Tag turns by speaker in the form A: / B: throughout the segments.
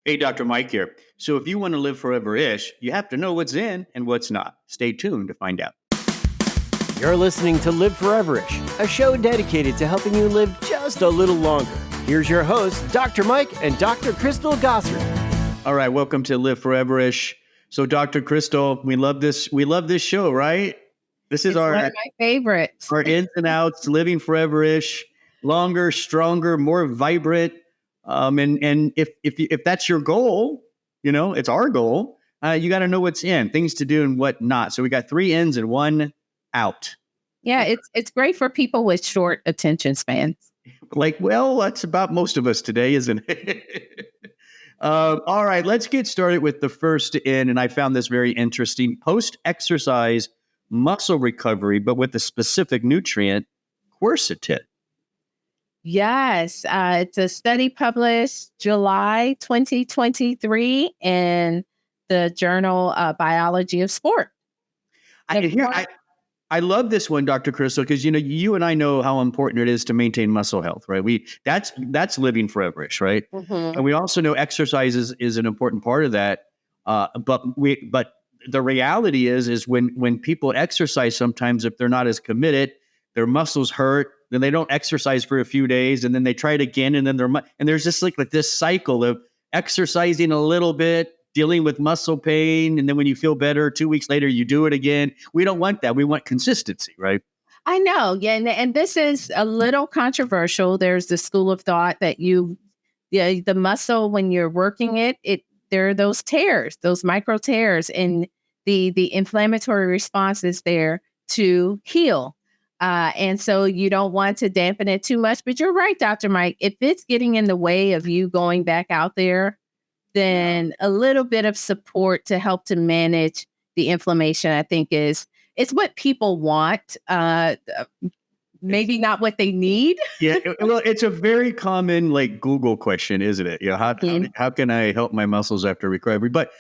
A: Hey, Dr. Mike here. So, if you want to live forever-ish, you have to know what's in and what's not. Stay tuned to find out.
B: You're listening to Live Foreverish, a show dedicated to helping you live just a little longer. Here's your hosts, Dr. Mike and Dr. Crystal Gossard.
A: All right, welcome to Live Forever-ish. So, Dr. Crystal, we love this. We love this show, right? This is
C: one of my favorites.
A: Our ins and outs, living forever-ish, longer, stronger, more vibrant. And if that's your goal, it's our goal. You got to know what's in, things to do and what not. So we got 3 ins and 1 out.
C: Yeah, it's great for people with short attention spans.
A: That's about most of us today, isn't it? All right, let's get started with the first in. And I found this very interesting. Post-exercise muscle recovery, but with a specific nutrient, quercetin.
C: Yes, it's a study published July 2023 in the journal Biology of Sport.
A: I love this one, Dr. Crystal, because you and I know how important it is to maintain muscle health, right? That's living forever-ish, right?
C: Mm-hmm.
A: And we also know exercise is an important part of that. But the reality is when people exercise, sometimes if they're not as committed, their muscles hurt. Then they don't exercise for a few days, and then they try it again, and then there's just like this cycle of exercising a little bit, dealing with muscle pain, and then when you feel better, 2 weeks later you do it again. We don't want that. We want consistency, right?
C: I know, yeah, and this is a little controversial. There's the school of thought that the muscle when you're working it there are those tears, those micro tears, and the inflammatory response is there to heal. And so you don't want to dampen it too much. But you're right, Dr. Mike. If it's getting in the way of you going back out there, then a little bit of support to help to manage the inflammation, I think, it's what people want. Maybe not what they need.
A: Yeah, well, it's a very common Google question, isn't it? How can I help my muscles after recovery? But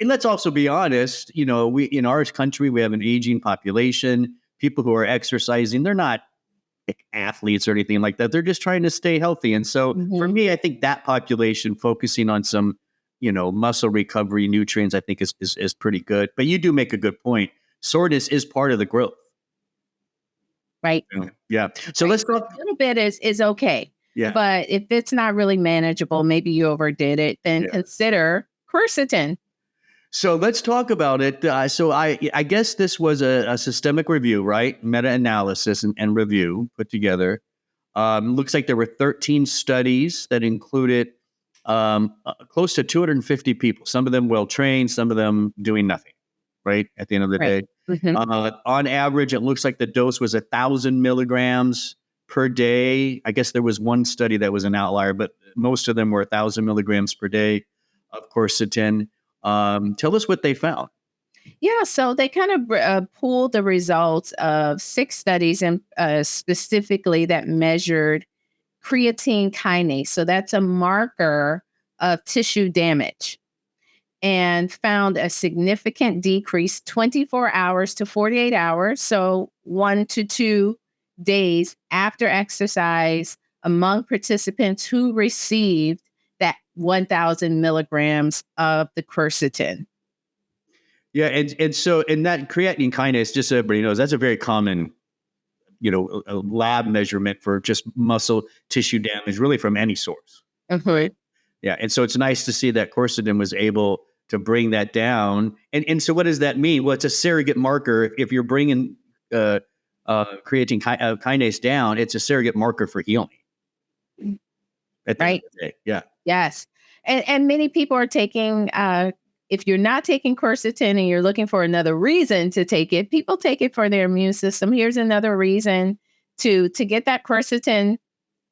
A: let's also be honest. We in our country we have an aging population. People who are exercising, they're not athletes or anything like that. They're just trying to stay healthy. And so for me, I think that population focusing on some, muscle recovery nutrients, I think is pretty good. But you do make a good point. Soreness is part of the growth.
C: Right.
A: Yeah. So let's talk.
C: A little bit is okay.
A: Yeah.
C: But if it's not really manageable, maybe you overdid it, then consider quercetin.
A: So let's talk about it. So I guess this was a systemic review, right? Meta-analysis and review put together. Looks like there were 13 studies that included close to 250 people. Some of them well-trained, some of them doing nothing, right? At the end of the day. Mm-hmm. On average, it looks like the dose was 1,000 milligrams per day. I guess there was one study that was an outlier, but most of them were 1,000 milligrams per day of quercetin. Tell us what they found.
C: Yeah, so they kind of pooled the results of 6 studies and specifically that measured creatine kinase. So that's a marker of tissue damage, and found a significant decrease 24 hours to 48 hours. So 1 to 2 days after exercise among participants who received that 1,000 milligrams of the quercetin.
A: Yeah, and so in that creatine kinase, just so everybody knows, that's a very common, a lab measurement for just muscle tissue damage, really from any source.
C: Mm-hmm.
A: Yeah, and so it's nice to see that quercetin was able to bring that down. And so what does that mean? Well, it's a surrogate marker. If you're bringing creatine kinase down, it's a surrogate marker for healing.
C: Right.
A: Yeah.
C: Yes. And many people are taking, if you're not taking quercetin and you're looking for another reason to take it, people take it for their immune system. Here's another reason to get that quercetin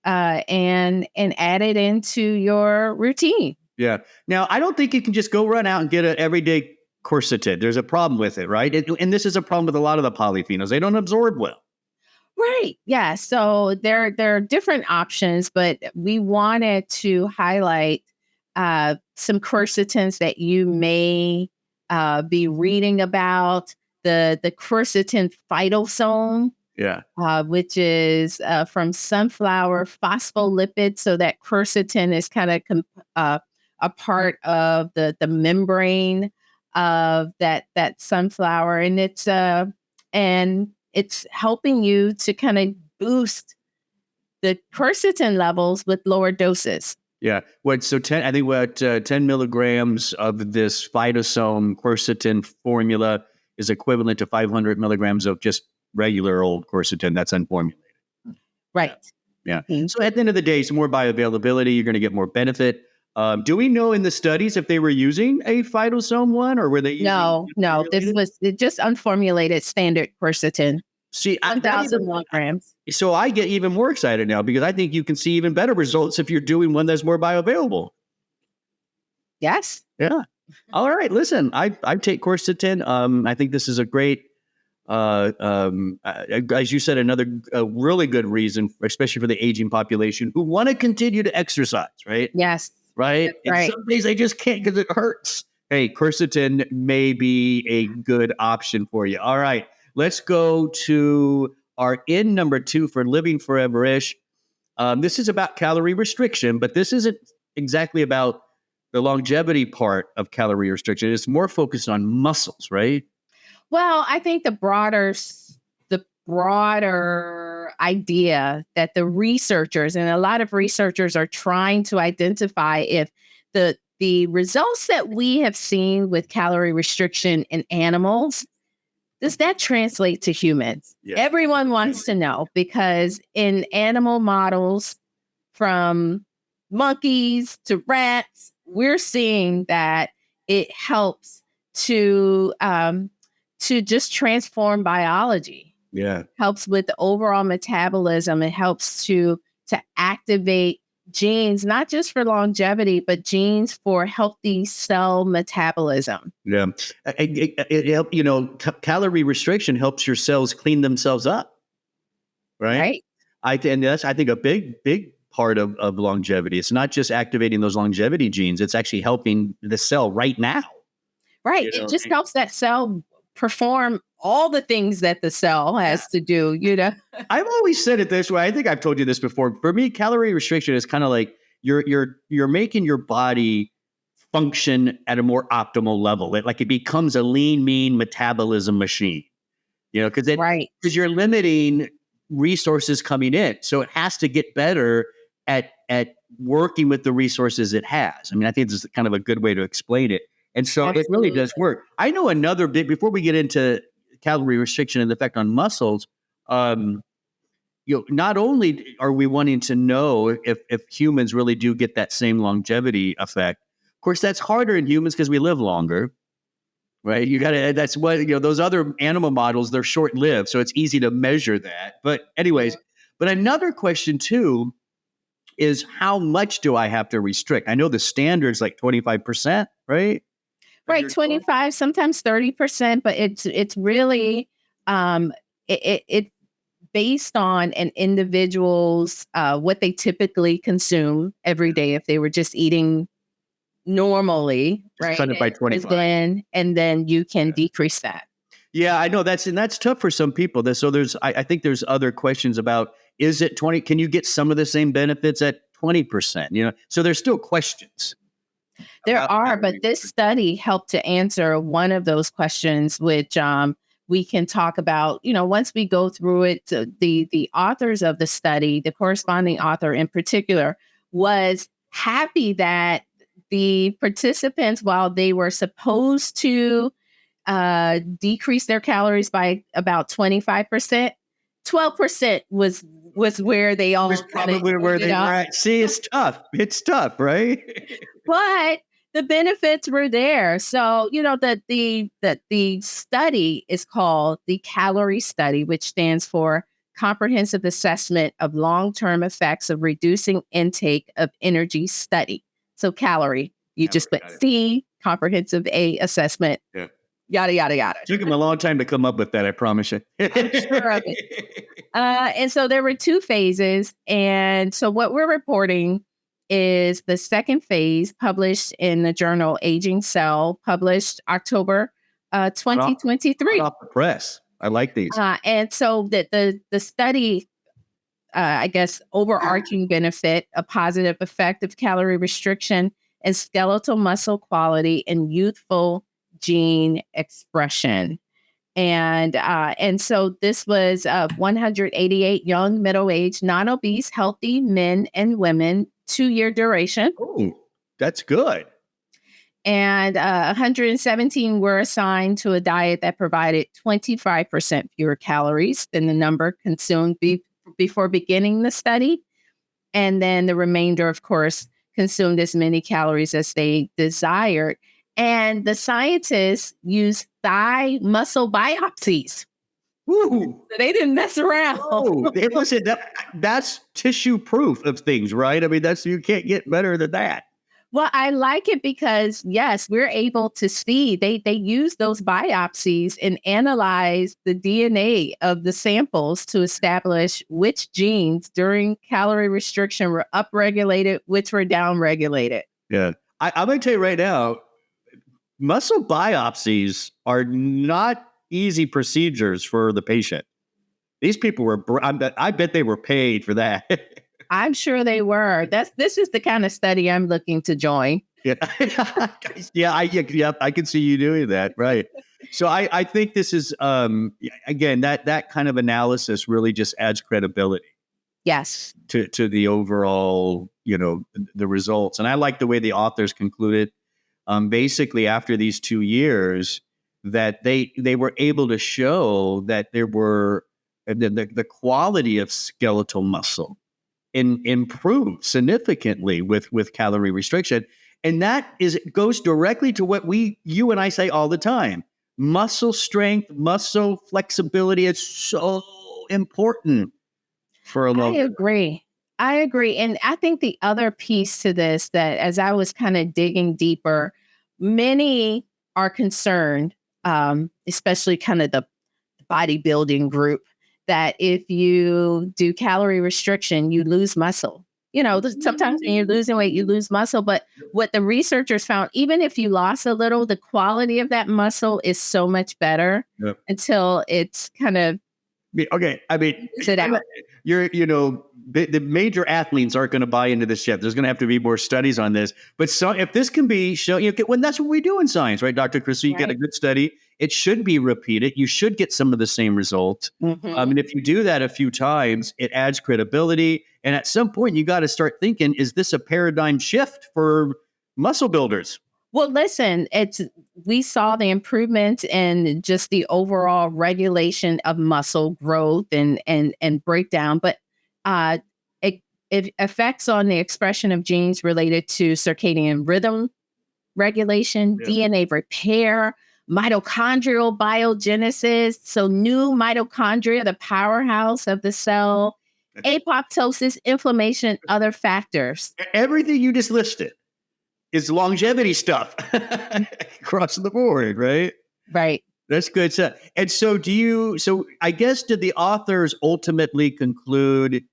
C: and add it into your routine.
A: Yeah. Now, I don't think you can just go run out and get an everyday quercetin. There's a problem with it, right? And this is a problem with a lot of the polyphenols. They don't absorb well.
C: Right. Yeah. So there are different options, but we wanted to highlight some quercetins that you may be reading about. The quercetin phytosome, which is from sunflower phospholipids. So that quercetin is kind of a a part of the membrane of that sunflower, and it's helping you to kind of boost the quercetin levels with lower doses.
A: Yeah. So 10 milligrams of this phytosome quercetin formula is equivalent to 500 milligrams of just regular old quercetin that's unformulated.
C: Right.
A: Yeah.
C: Mm-hmm.
A: So at the end of the day, it's more bioavailability. You're going to get more benefit. Do we know in the studies if they were using a phytosome one, or were they using
C: No. This was just unformulated standard quercetin.
A: See,
C: 1,000 milligrams.
A: So I get even more excited now because I think you can see even better results if you're doing one that's more bioavailable.
C: Yes.
A: Yeah. All right. Listen, I take quercetin. I think this is a great, as you said, another really good reason, especially for the aging population who want to continue to exercise, right?
C: Yes.
A: Right. And
C: right.
A: some days they just can't because it hurts. Hey, quercetin may be a good option for you. All right. Let's go to our number 2 for Living Foreverish. This is about calorie restriction, but this isn't exactly about the longevity part of calorie restriction. It's more focused on muscles, right?
C: Well, I think the broader idea that the researchers, and a lot of researchers are trying to identify if the results that we have seen with calorie restriction in animals, does that translate to humans? Yeah. Everyone wants to know, because in animal models, from monkeys to rats, we're seeing that it helps to just transform biology.
A: Yeah.
C: Helps with the overall metabolism. It helps to activate genes, not just for longevity, but genes for healthy cell metabolism.
A: Yeah. Calorie restriction helps your cells clean themselves up. Right. And that's, I think, a big part of longevity. It's not just activating those longevity genes. It's actually helping the cell right now.
C: Right. It just helps that cell perform all the things that the cell has to do,
A: I've always said it this way. I think I've told you this before. For me, calorie restriction is kind of like you're making your body function at a more optimal level. It becomes a lean, mean metabolism machine. Because you're limiting resources coming in, so it has to get better at working with the resources it has. I mean, I think this is kind of a good way to explain it. And so It really does work. I know another bit before we get into calorie restriction and the effect on muscles. Not only are we wanting to know if humans really do get that same longevity effect. Of course, that's harder in humans because we live longer, right? That's what, those other animal models, they're short lived. So it's easy to measure that. But anyways, but another question too is, how much do I have to restrict? I know the standard's like 25%, right?
C: Right, 25, sometimes 30%, but it's really it based on an individual's what they typically consume every day. If they were just eating normally, right?
A: Cut it by 25,
C: and then you can decrease that.
A: Yeah, I know that's tough for some people. I think there's other questions about, is it 20? Can you get some of the same benefits at 20%? So there's still questions.
C: There are, but this study helped to answer one of those questions, which we can talk about, once we go through it. The authors of the study, the corresponding author in particular, was happy that the participants, while they were supposed to decrease their calories by about 25%, 12% was where they all
A: probably where they were at. See, it's tough. It's tough, right?
C: But the benefits were there. So, that the study is called the Calorie Study, which stands for Comprehensive Assessment of Long-Term Effects of Reducing Intake of Energy Study. So Calorie, you just put C, comprehensive A assessment. Yeah. Yada, yada, yada.
A: It took him a long time to come up with that, I promise you.
C: I'm sure of it. And so there were 2 phases. And so what we're reporting is the second phase, published in the journal Aging Cell, published October 2023.
A: Off the press. I like these.
C: And so the study, I guess, overarching benefit, a positive effect of calorie restriction and skeletal muscle quality and youthful gene expression. And so this was 188 young, middle-aged, non-obese, healthy men and women, 2-year duration.
A: Oh, that's good.
C: And 117 were assigned to a diet that provided 25% fewer calories than the number consumed before beginning the study. And then the remainder, of course, consumed as many calories as they desired. And the scientists used thigh muscle biopsies.
A: Ooh.
C: So they didn't mess around.
A: Oh, listen, that's tissue proof of things, right? I mean, you can't get better than that.
C: Well, I like it because, yes, we're able to see they use those biopsies and analyze the DNA of the samples to establish which genes during calorie restriction were upregulated, which were downregulated.
A: Yeah. I'm going to tell you right now, muscle biopsies are not easy procedures for the patient. These people I bet they were paid for that.
C: I'm sure they were. This is the kind of study I'm looking to join.
A: Yeah, I can see you doing that, right? So I think this is again that kind of analysis really just adds credibility.
C: Yes,
A: to the overall the results, and I like the way the authors concluded. Basically, after these 2 years, that they were able to show that there were the quality of skeletal muscle improved significantly with calorie restriction. And that goes directly to what you and I say all the time. Muscle strength, muscle flexibility is so important for a long.
C: I agree. And I think the other piece to this, that as I was kind of digging deeper, many are concerned, especially kind of the bodybuilding group, that if you do calorie restriction, you lose muscle. Sometimes when you're losing weight, you lose muscle. But what the researchers found, even if you lost a little, the quality of that muscle is so much better until it's kind of
A: okay. I mean,
C: sit out.
A: The major athletes aren't going to buy into this yet. There's going to have to be more studies on this. But so if this can be shown, when that's what we do in science, right, Dr. Chris? So you get a good study. It should be repeated. You should get some of the same results.
C: Mm-hmm.
A: And if you do that a few times, it adds credibility. And at some point, you got to start thinking, is this a paradigm shift for muscle builders?
C: Well, listen, we saw the improvement in just the overall regulation of muscle growth and breakdown, but it affects on the expression of genes related to circadian rhythm regulation, DNA repair, mitochondrial biogenesis, so new mitochondria, the powerhouse of the cell, apoptosis, inflammation, other factors.
A: Everything you just listed is longevity stuff across the board, right?
C: Right.
A: That's good stuff. And so I guess, did the authors ultimately conclude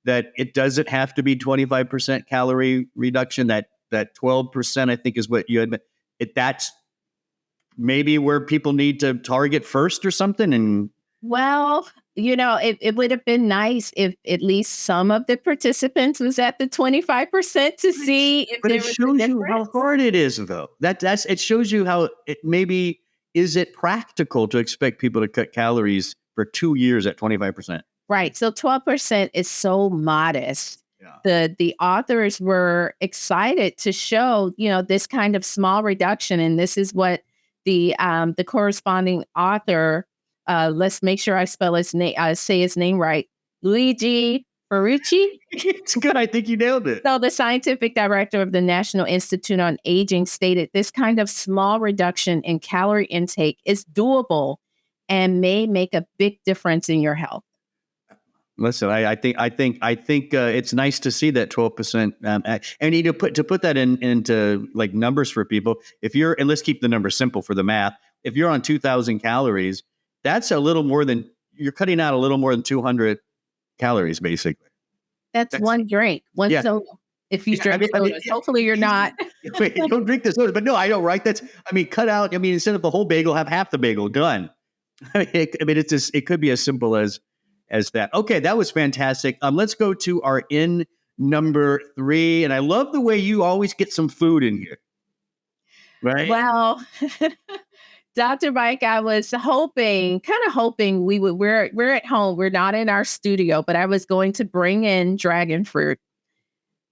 A: that it doesn't have to be 25% calorie reduction, that 12%, I think, is what you had, that's maybe where people need to target first or something? And
C: well, it would have been nice if at least some of the participants was at the 25% to see if
A: but
C: there
A: it
C: was
A: shows
C: a
A: you how hard it is, though. It shows you how it maybe is it practical to expect people to cut calories for 2 years at 25%.
C: Right. So 12% is so modest.
A: Yeah.
C: The authors were excited to show, this kind of small reduction. And this is what the corresponding author, let's make sure I spell his name, say his name right, Luigi Ferrucci.
A: It's good. I think you nailed it.
C: So the scientific director of the National Institute on Aging stated this kind of small reduction in calorie intake is doable and may make a big difference in your health.
A: Listen, I think it's nice to see that 12%. And to put that into like numbers for people, and let's keep the number simple for the math. If you're on 2,000 calories, that's you're cutting out a little more than 200 calories, basically.
C: That's one drink, one soda. If you drink sodas, hopefully you're not.
A: Wait, don't drink the soda. But no, I know, right? Cut out. Instead of the whole bagel, have half the bagel. Done. It's just, it could be as simple as that. Okay, that was fantastic. Let's go to our in number 3. And I love the way you always get some food in here. Right?
C: Well, Dr. Mike, I was hoping we're at home. We're not in our studio, but I was going to bring in dragon fruit.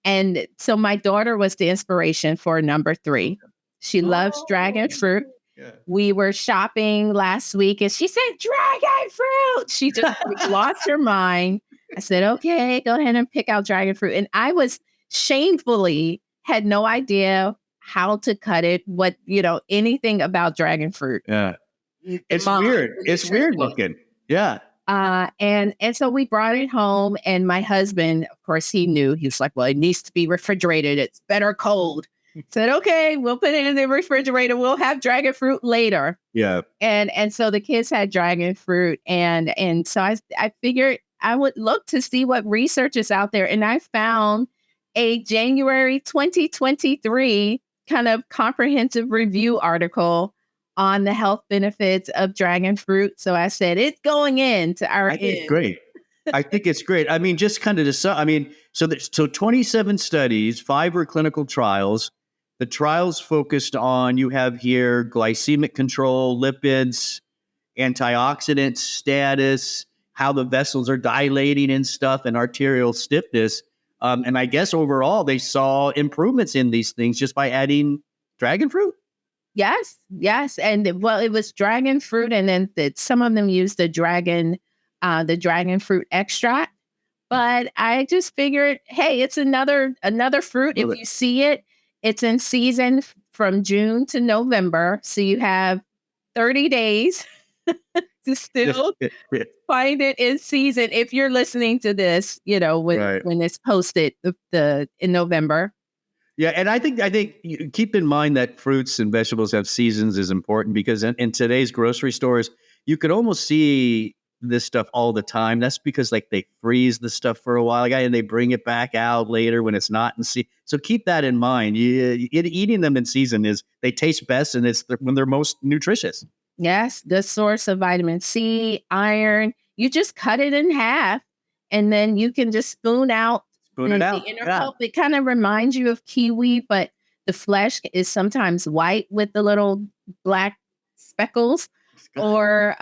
C: And so my daughter was the inspiration for number 3. She loves dragon fruit.
A: Yeah.
C: We were shopping last week and she said, dragon fruit. She just lost her mind. I said, okay, go ahead and pick out dragon fruit. And I was shamefully had no idea how to cut it, anything about dragon fruit.
A: Yeah. It's weird. It's weird looking. Yeah.
C: And so we brought it home, and my husband, of course, he knew. He was like, well, it needs to be refrigerated. It's better cold. Said, okay, we'll put it in the refrigerator. We'll have dragon fruit later.
A: Yeah.
C: And so the kids had dragon fruit. And so I figured I would look to see what research is out there. And I found a January 2023 kind of comprehensive review article on the health benefits of dragon fruit. So I said, it's going into our
A: I think it's great. I think it's great. I mean, just kind of so 27 studies, 5 were clinical trials. The trials focused on, you have here, glycemic control, lipids, antioxidant status, how the vessels are dilating and stuff, and arterial stiffness. And I guess overall, they saw improvements in these things just by adding dragon fruit.
C: Yes. And well, it was dragon fruit, and then some of them used the dragon fruit extract. But I just figured, hey, it's another fruit. If you see it, it's in season from June to November. So you have 30 days to still find it in season. If you're listening to this, when it's posted in November.
A: Yeah, and I think keep in mind that fruits and vegetables have seasons is important, because in today's grocery stores, you could almost see this stuff all the time. That's because they freeze the stuff for a while, and they bring it back out later when it's not in season. So keep that in mind. Eating them in season they taste best, and it's when they're most nutritious.
C: Yes, the source of vitamin C, iron. You just cut it in half, and then you can just spoon out. The inner pulp. It kind of reminds you of kiwi, but the flesh is sometimes white with the little black speckles, or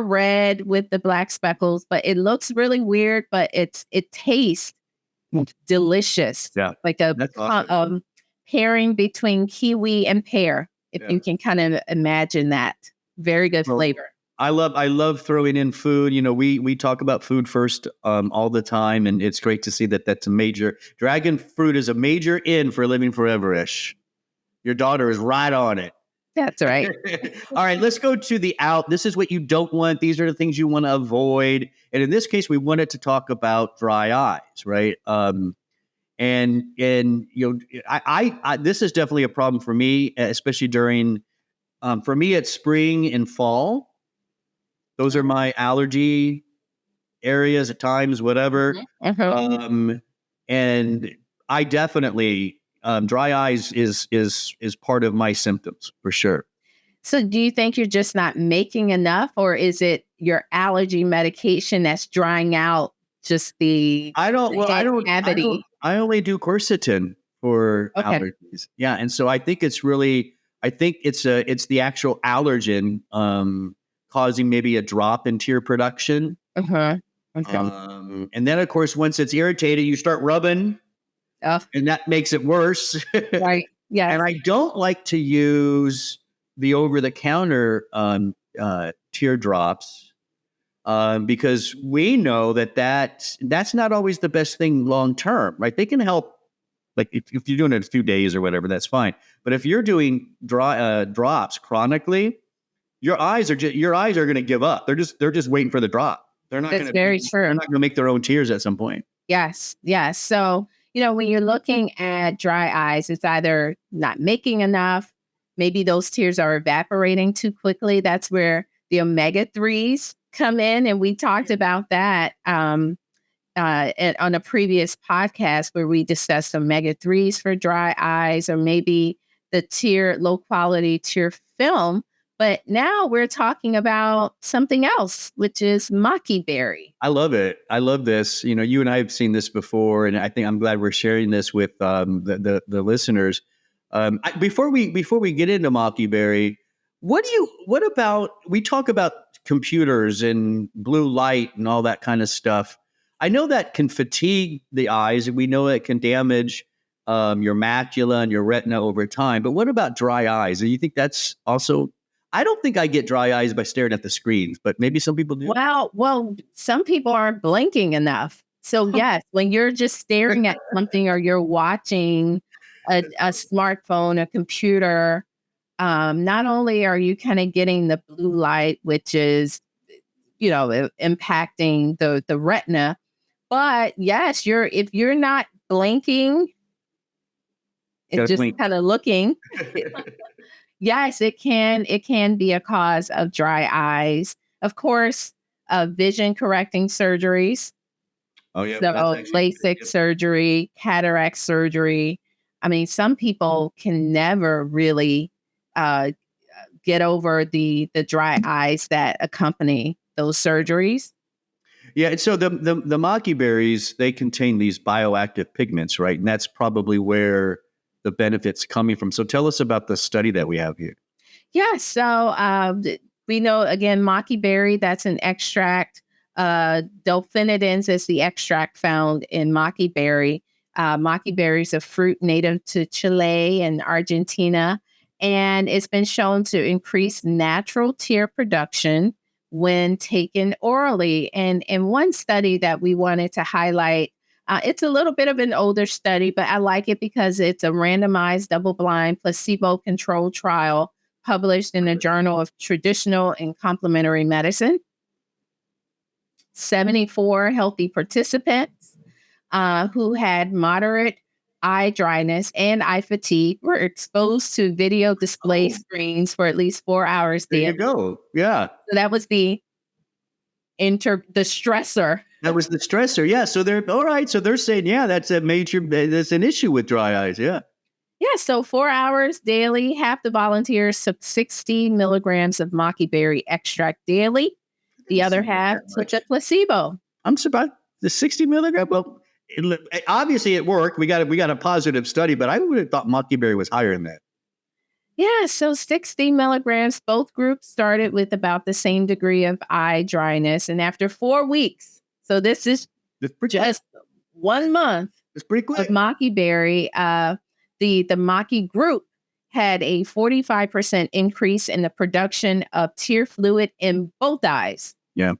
C: red with the black speckles. But it looks really weird, but it tastes delicious.
A: Yeah,
C: like a pairing between kiwi and pear. If you can kind of imagine that, very good flavor.
A: I love throwing in food. We talk about food first all the time, and it's great to see that that's a major. Dragon fruit is a major in for Living Foreverish. Your daughter is right on it.
C: That's right.
A: All right, let's go to the out. This is what you don't want. These are the things you want to avoid. And in this case, we wanted to talk about dry eyes, right? And I this is definitely a problem for me, especially during, for me, it's spring and fall. Those are my allergy areas at times, whatever.
C: Mm-hmm.
A: And I definitely, dry eyes is part of my symptoms for sure.
C: So do you think you're just not making enough, or is it your allergy medication that's drying out just the
A: I only do quercetin for allergies. Yeah. And so I think it's the actual allergen, causing maybe a drop in tear production.
C: Okay.
A: And then, of course, once it's irritated, you start rubbing, and that makes it worse.
C: Right. Yeah.
A: And I don't like to use the over-the-counter teardrops, because we know that's not always the best thing long-term, right? They can help, like if you're doing it a few days or whatever, that's fine. But if you're doing drops chronically, your eyes are going to give up. They're just waiting for the drop. They're not going to.
C: Very true.
A: They're not going to make their own tears at some point.
C: Yes. So when you're looking at dry eyes, it's either not making enough. Maybe those tears are evaporating too quickly. That's where the omega-3s come in, and we talked about that on a previous podcast where we discussed omega-3s for dry eyes, or maybe the low quality tear film. But now we're talking about something else, which is maqui berry.
A: I love it. I love this. You know, you and I have seen this before, and I think I'm glad we're sharing this with the listeners. Before we get into maqui berry, what about we talk about computers and blue light and all that kind of stuff? I know that can fatigue the eyes, and we know it can damage your macula and your retina over time. But what about dry eyes? Do you think that's also? I don't think I get dry eyes by staring at the screens, but maybe some people do.
C: Well, some people aren't blinking enough. So yes, when you're just staring at something or you're watching a smartphone, a computer, not only are you kind of getting the blue light, which is, impacting the retina, but yes, if you're not blinking, it's just kind of looking. Yes, it can be a cause of dry eyes. Of course, vision correcting surgeries.
A: Oh yeah,
C: So LASIK surgery, cataract surgery. I mean, some people can never really get over the dry eyes that accompany those surgeries.
A: Yeah, and so the maqui berries, they contain these bioactive pigments, right? And that's probably where the benefits coming from. So tell us about the study that we have here.
C: Yeah, so we know, again, maqui berry, that's an extract. Delphinidins is the extract found in maqui berry. Maqui berry is a fruit native to Chile and Argentina, and it's been shown to increase natural tear production when taken orally. And in one study that we wanted to highlight, it's a little bit of an older study, but I like it because it's a randomized, double-blind, placebo-controlled trial published in the Journal of Traditional and Complementary Medicine. 74 healthy participants who had moderate eye dryness and eye fatigue were exposed to video display screens for at least 4 hours daily.
A: There you go. Yeah.
C: So that was the stressor.
A: That was the stressor. Yeah. So they're all right. So they're saying, yeah, that's an issue with dry eyes. Yeah.
C: Yeah. So 4 hours daily, half the volunteers took 60 milligrams of maqui berry extract daily. The other half took a placebo.
A: I'm surprised. The 60 milligram. Well, obviously it worked. We got a positive study, but I would have thought maqui berry was higher than that.
C: Yeah, so 60 milligrams, both groups started with about the same degree of eye dryness. And after 4 weeks, so this is just 1 month
A: it's pretty quick.
C: of maqui berry, the maqui group had a 45% increase in the production of tear fluid in both eyes.
A: Yeah.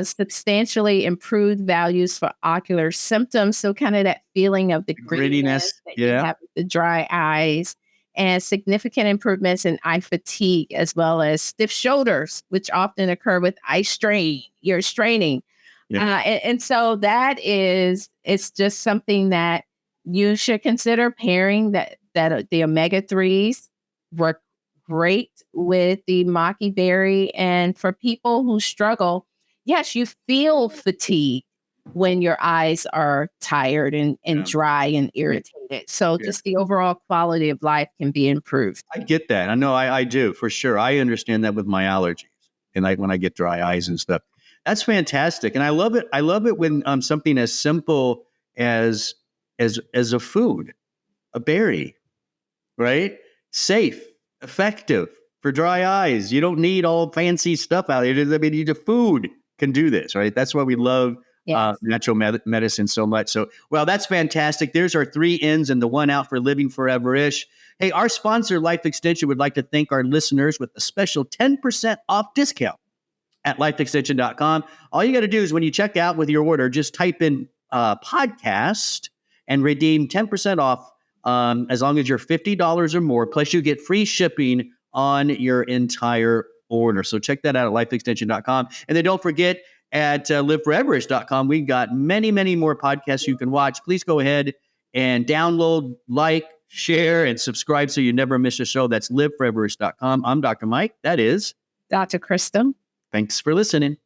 C: Substantially improved values for ocular symptoms. So kind of that feeling of the grittiness that you have with the dry eyes, and significant improvements in eye fatigue, as well as stiff shoulders, which often occur with eye strain. You're straining. Yeah. And so it's just something that you should consider pairing that the omega-3s work great with the maqui berry. And for people who struggle, yes, you feel fatigue when your eyes are tired and dry and irritated. So just the overall quality of life can be improved.
A: I get that. I know I do for sure. I understand that with my allergies and when I get dry eyes and stuff. That's fantastic. And I love it. I love it when something as simple as a food, a berry, right? Safe, effective for dry eyes. You don't need all fancy stuff out there. I mean, the food can do this, right? That's why we love natural medicine so much. So, well, that's fantastic. There's our 3 ins and the 1 out for living foreverish. Hey, our sponsor, Life Extension, would like to thank our listeners with a special 10% off discount at lifeextension.com. All you got to do is when you check out with your order, just type in podcast and redeem 10% off as long as you're $50 or more. Plus, you get free shipping on your entire order. So check that out at lifeextension.com. And then don't forget, at liveforeverish.com, we got many, many more podcasts you can watch. Please go ahead and download, like, share, and subscribe so you never miss a show. That's liveforeverish.com. I'm Dr. Mike. That is
C: Dr. Kristen.
A: Thanks for listening.